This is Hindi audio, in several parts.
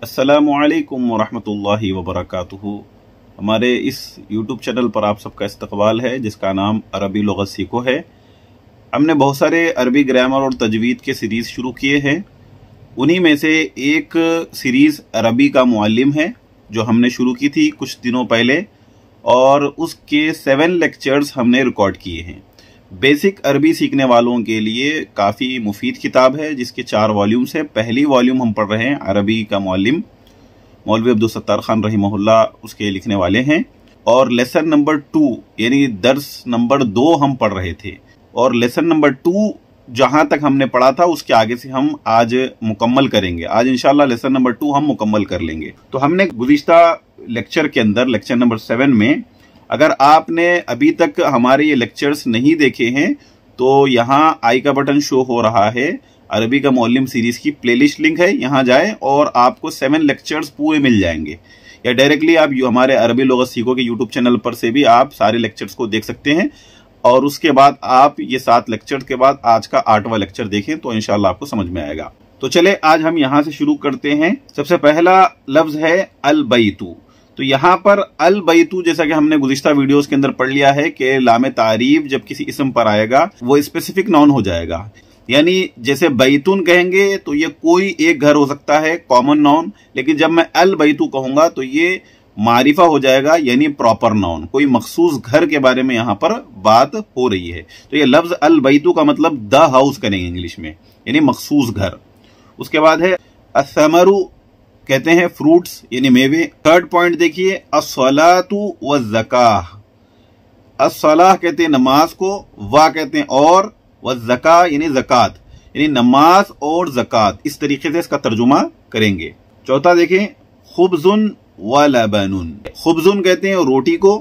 अस्सलामुअलैकुम वरहमतुल्लाहि वबरकातुहू। हमारे इस यूट्यूब चैनल पर आप सबका इस्तकबाल है, जिसका नाम अरबी लुग़त सीखो है। हमने बहुत सारे अरबी ग्रामर और तजवीद के सीरीज़ शुरू किए हैं। उन्हीं में से एक सीरीज़ अरबी का मुअल्लिम है, जो हमने शुरू की थी कुछ दिनों पहले, और उसके 7 लेक्चर्स हमने रिकॉर्ड किए हैं। बेसिक अरबी सीखने वालों के लिए काफ़ी मुफीद किताब है, जिसके 4 वॉल्यूम्स हैं। पहली वॉल्यूम हम पढ़ रहे हैं, अरबी का मुअल्लिम मौलवी अब्दुल सत्तार खान रहिमहुल्लाह उसके लिखने वाले हैं। और लेसन नंबर 2 यानी दर्स नंबर 2 हम पढ़ रहे थे, और लेसन नंबर 2 जहां तक हमने पढ़ा था उसके आगे से हम आज मुकम्मल करेंगे। आज इंशाल्लाह लेसन नंबर 2 हम मुकम्मल कर लेंगे। तो हमने गुज़िश्ता लेक्चर के अंदर, लेक्चर नंबर 7 में, अगर आपने अभी तक हमारे ये लेक्चर्स नहीं देखे हैं तो यहाँ आई का बटन शो हो रहा है, अरबी का मुअल्लिम सीरीज की प्लेलिस्ट लिंक है, यहाँ जाएं और आपको 7 लेक्चर्स पूरे मिल जाएंगे। या डायरेक्टली आप हमारे अरबी लुग़त सीखो के यूट्यूब चैनल पर से भी आप सारे लेक्चर्स को देख सकते हैं। और उसके बाद आप ये 7 लेक्चर के बाद आज का 8वां लेक्चर देखें तो इंशाल्लाह आपको समझ में आएगा। तो चले आज हम यहाँ से शुरू करते हैं। सबसे पहला लफ्ज है अल बैतू। तो यहाँ पर अल बैतू, जैसा कि हमने गुज़िश्ता वीडियोस के अंदर पढ़ लिया है कि लामे तारीफ जब किसी इसम पर आएगा वो स्पेसिफिक नाउन हो जाएगा। यानी जैसे बैतून कहेंगे तो ये कोई एक घर हो सकता है, कॉमन नाउन, लेकिन जब मैं अल बैतू कहूंगा तो ये मारिफा हो जाएगा, यानी प्रॉपर नाउन। कोई मखसूस घर के बारे में यहाँ पर बात हो रही है। तो ये लफ्ज अल बैतू का मतलब द हाउस करेंगे इंग्लिश में, यानी मखसूस घर। उसके बाद है असमरु, कहते हैं फ्रूट्स यानी मेवे। थर्ड पॉइंट देखिए, अस्सलातु व ज़काह। अस्सलाह कहते हैं नमाज को, वा कहते हैं और, व ज़का यानी ज़कात, यानी नमाज और ज़कात। इस तरीके से इसका तर्जुमा करेंगे। चौथा देखें, खुब्जुन व लबनुन। खुब्जुन कहते हैं रोटी को।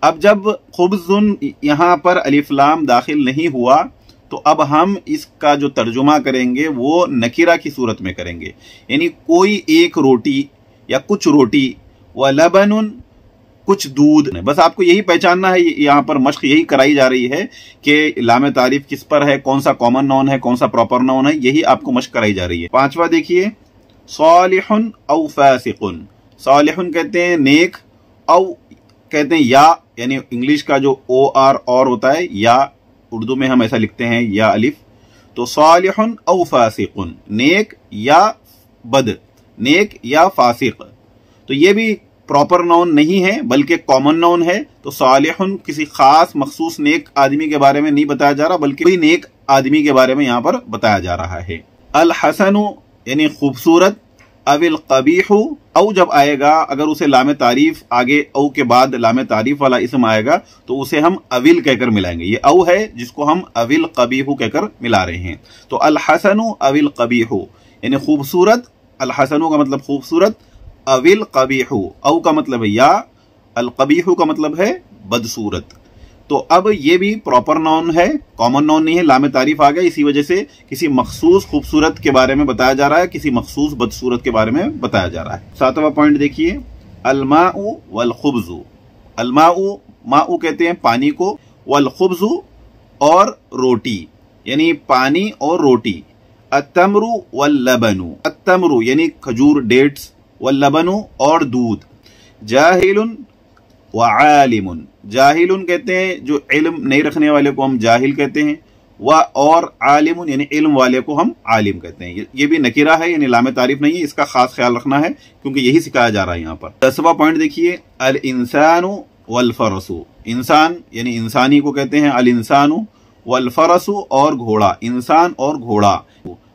अब जब खुब्जुन यहाँ पर अलिफ लाम दाखिल नहीं हुआ तो अब हम इसका जो तर्जुमा करेंगे वो नकीरा की सूरत में करेंगे, यानी कोई एक रोटी या कुछ रोटी, व लबनुन कुछ दूध। बस आपको यही पहचानना है, यहाँ पर मश्क यही कराई जा रही है कि लामे तारीफ किस पर है, कौन सा कॉमन नाउन है, कौन सा प्रॉपर नाउन है, यही आपको मश्क कराई जा रही है। 5वां देखिए, सालिहुन औ फासिकुन। सालिहुन कहते हैं नेक, औ कहते हैं या, यानी इंग्लिश का जो OR और होता है, या उर्दू में हम ऐसा लिखते हैं या अलिफ। तो सालिहुन औ फासिकुन, नेक या बद, नेक या फासिक। तो ये भी प्रॉपर नाउन नहीं है बल्कि कॉमन नाउन है। तो सालिहुन किसी खास मखसूस नेक आदमी के बारे में नहीं बताया जा रहा, बल्कि कोई नेक आदमी के बारे में यहाँ पर बताया जा रहा है। अल हसनु यानी खूबसूरत, अविल कबीहु, औ जब आएगा, अगर उसे लामे तारीफ आगे औ के बाद लामे तारीफ वाला इसम आएगा तो उसे हम अविल कहकर मिलाएंगे। ये औ है जिसको हम अविल कबीहु कहकर मिला रहे हैं। तो अल हसनु अविल कबीहु यानी खूबसूरत, अल हसनु का मतलब खूबसूरत, अविल कबीहु औ का मतलब है या, अल कबीहु का मतलब है बदसूरत। तो अब ये भी प्रॉपर नाउन है, कॉमन नाउन नहीं है, लामे तारीफ आ गया, इसी वजह से किसी मखसूस खूबसूरत के बारे में बताया जा रहा है, किसी मखसूस बदसूरत के बारे में बताया जा रहा है। 7वां पॉइंट देखिए, अलमाउ वल खुब्जु। अलमाउ, माउ कहते हैं पानी को, वल खुब्जु और रोटी, यानी पानी और रोटी। अत्तमरु वल लबनु। अत्तमरु यानी खजूर, डेट्स, वल लबनु और दूध। जाहिलुन व आलिमुन। जाहिलुन कहते हैं जो इल्म नहीं रखने वाले को हम जाहिल कहते हैं, व और आलिमुन यानी इल्म वाले को हम आलिम कहते हैं। ये भी नकीरा है, यानी लामे तारीफ नहीं है, इसका खास ख्याल रखना है क्योंकि यही सिखाया जा रहा है यहाँ पर। 10वां पॉइंट देखिए, अल इंसानु वल फरसु। इंसान यानी इंसानी को कहते हैं अल इंसानु, वल फरसु और घोड़ा, इंसान और घोड़ा।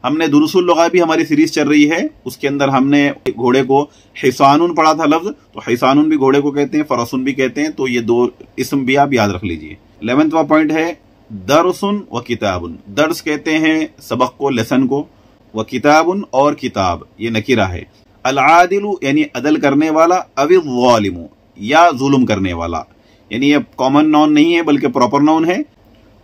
हमने दुरुसुल लुगा भी हमारी सीरीज चल रही है, उसके अंदर हमने घोड़े को हिसानुन पढ़ा था लफ्ज, तो हिसानुन भी घोड़े को कहते हैं, फरसुन भी कहते हैं। तो ये 2 इसम भी आप याद रख लीजिए। 11वां पॉइंट है दरसुन व किताबुन। दर्स कहते हैं सबक को, लेसन को, व किताबुन और किताब, ये नकीरा है। अल आदिलु यानी अदल करने वाला, अविल ज़ालिमु या जुल्म करने वाला, यानी ये कॉमन नाउन नहीं है बल्कि प्रॉपर नाउन है।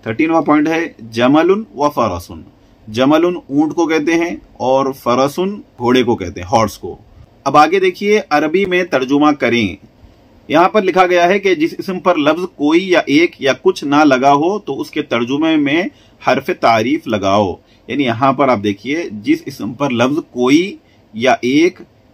13वां पॉइंट है जमलुन व फरसुन। जमलुन ऊंट को कहते हैं और फरसुन घोड़े को कहते हैं, हॉर्स को। अब आगे देखिए, अरबी में तर्जुमा करें। यहाँ पर लिखा गया है कि जिस इसम पर लफ्ज कोई या एक या कुछ ना लगा हो तो उसके तर्जुमे में हरफ तारीफ लगाओ। यानी यहाँ पर आप देखिए, जिस इसम पर लफ्ज कोई या एक